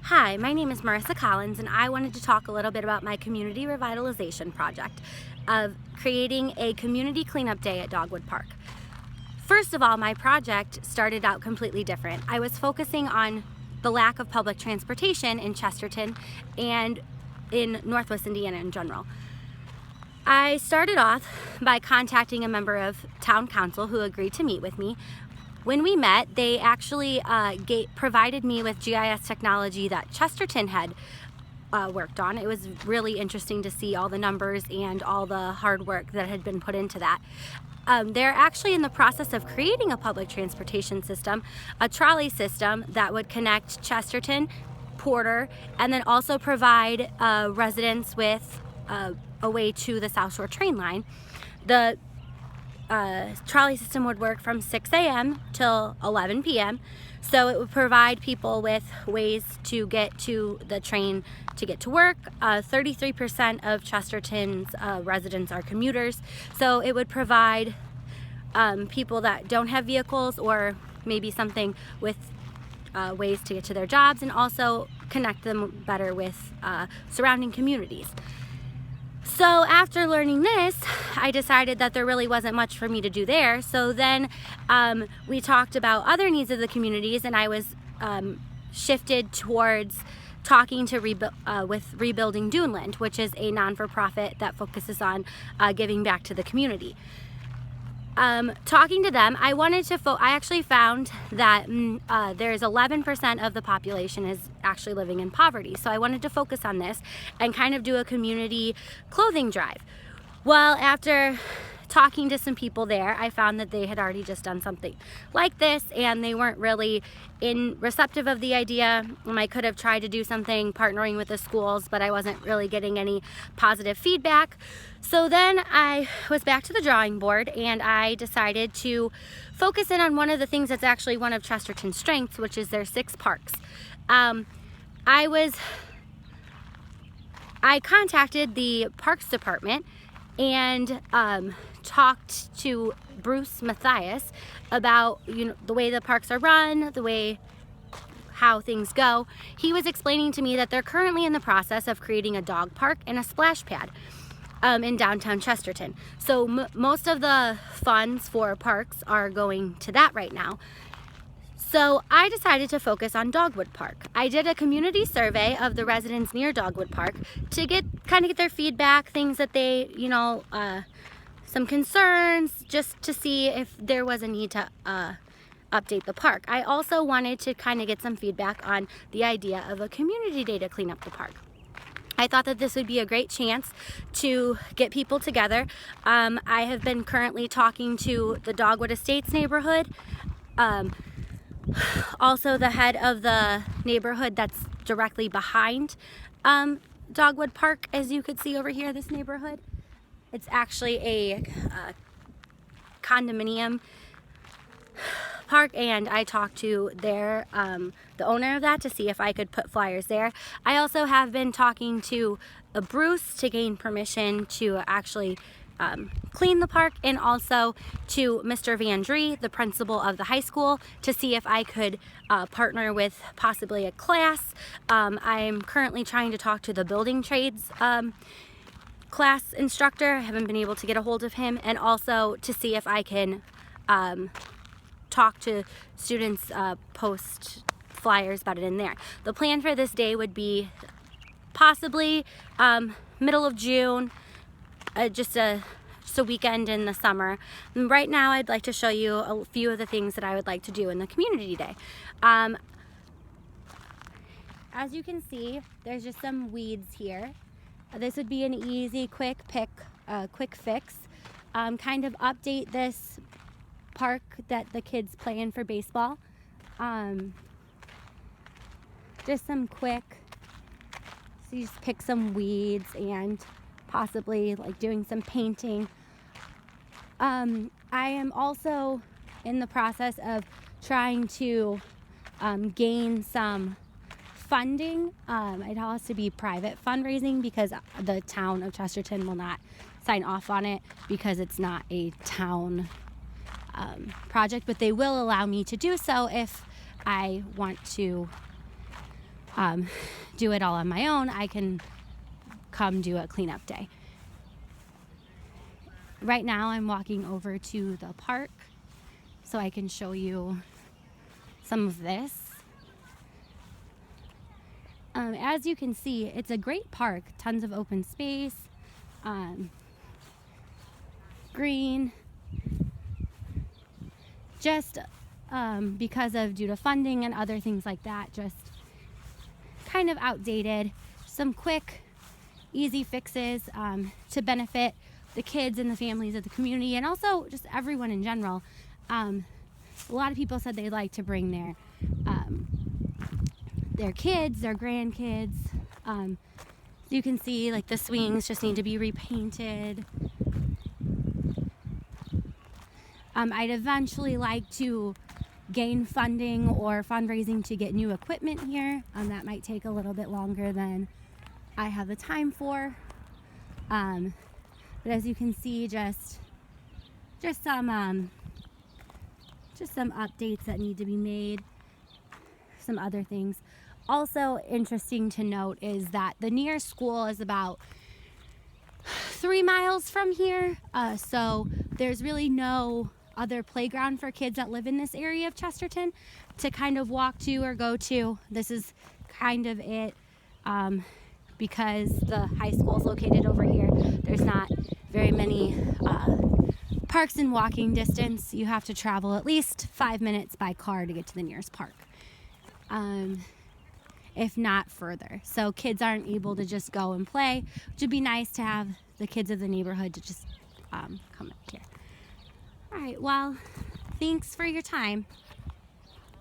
Hi, my name is Marissa Collins, and I wanted to talk a little bit about my community revitalization project of creating a community cleanup day at Dogwood Park. First of all, my project started out completely different. I was focusing on the lack of public transportation in Chesterton and in Northwest Indiana in general. I started off by contacting a member of town council who agreed to meet with me. When we met, they actually provided me with GIS technology that Chesterton had worked on. It was really interesting to see all the numbers and all the hard work that had been put into that. They're actually in the process of creating a public transportation system, a trolley system that would connect Chesterton, Porter, and then also provide residents with a way to the South Shore train line. The trolley system would work from 6 a.m. till 11 p.m. So it would provide people with ways to get to the train to get to work. 33% of Chesterton's residents are commuters. So it would provide people that don't have vehicles or maybe something with ways to get to their jobs, and also connect them better with surrounding communities. So after learning this, I decided that there really wasn't much for me to do there. So then we talked about other needs of the communities, and I was shifted towards talking to with Rebuilding Duneland, which is a non-for-profit that focuses on giving back to the community. Talking to them, I actually found that there's 11% of the population is actually living in poverty. So I wanted to focus on this and kind of do a community clothing drive. Well, after talking to some people there, I found that they had already just done something like this, and they weren't really receptive of the idea. I could have tried to do something partnering with the schools, but I wasn't really getting any positive feedback. So then I was back to the drawing board, and I decided to focus in on one of the things that's actually one of Chesterton's strengths, which is their 6 parks. I contacted the Parks Department and talked to Bruce Mathias about the way the parks are run, how things go. He was explaining to me that they're currently in the process of creating a dog park and a splash pad in downtown Chesterton. So most of the funds for parks are going to that right now. So I decided to focus on Dogwood Park. I did a community survey of the residents near Dogwood Park to get their feedback, things that they, some concerns, just to see if there was a need to update the park. I also wanted to kind of get some feedback on the idea of a community day to clean up the park. I thought that this would be a great chance to get people together. I have been currently talking to the Dogwood Estates neighborhood, also the head of the neighborhood that's directly behind Dogwood Park, as you could see over here, this neighborhood. It's actually a condominium park, and I talked to the owner of that to see if I could put flyers there. I also have been talking to Bruce to gain permission to actually clean the park, and also to Mr. Van Dree, the principal of the high school, to see if I could partner with possibly a class. I'm currently trying to talk to the building trades class instructor. I haven't been able to get a hold of him, and also to see if I can talk to students, post flyers about it in there. The plan for this day would be possibly middle of June, just a weekend in the summer. And right now I'd like to show you a few of the things that I would like to do in the community day. As you can see, there's just some weeds here. This would be an easy, quick fix. Kind of update this park that the kids play in for baseball. Just some quick, so you just pick some weeds and possibly like doing some painting. I am also in the process of trying to gain some funding. It has to be private fundraising because the town of Chesterton will not sign off on it because it's not a town project, but they will allow me to do so if I want to do it all on my own, I can come do a cleanup day. Right now I'm walking over to the park so I can show you some of this. As you can see, it's a great park, tons of open space, green. Just because of due to funding and other things like that, just kind of outdated. Some quick, easy fixes to benefit the kids and the families of the community, and also just everyone in general. A lot of people said they'd like to bring their kids, their grandkids. You can see like the swings just need to be repainted. I'd eventually like to gain funding or fundraising to get new equipment here. That might take a little bit longer than I have the time for. But as you can see, just some updates that need to be made, some other things. Also interesting to note is that the nearest school is about 3 miles from here, so there's really no other playground for kids that live in this area of Chesterton to kind of walk to or go to. This is kind of it, because the high school is located over here. There's not very many parks in walking distance. You have to travel at least 5 minutes by car to get to the nearest park, if not further. So kids aren't able to just go and play, which would be nice to have the kids of the neighborhood to just come up here. All right, well, thanks for your time.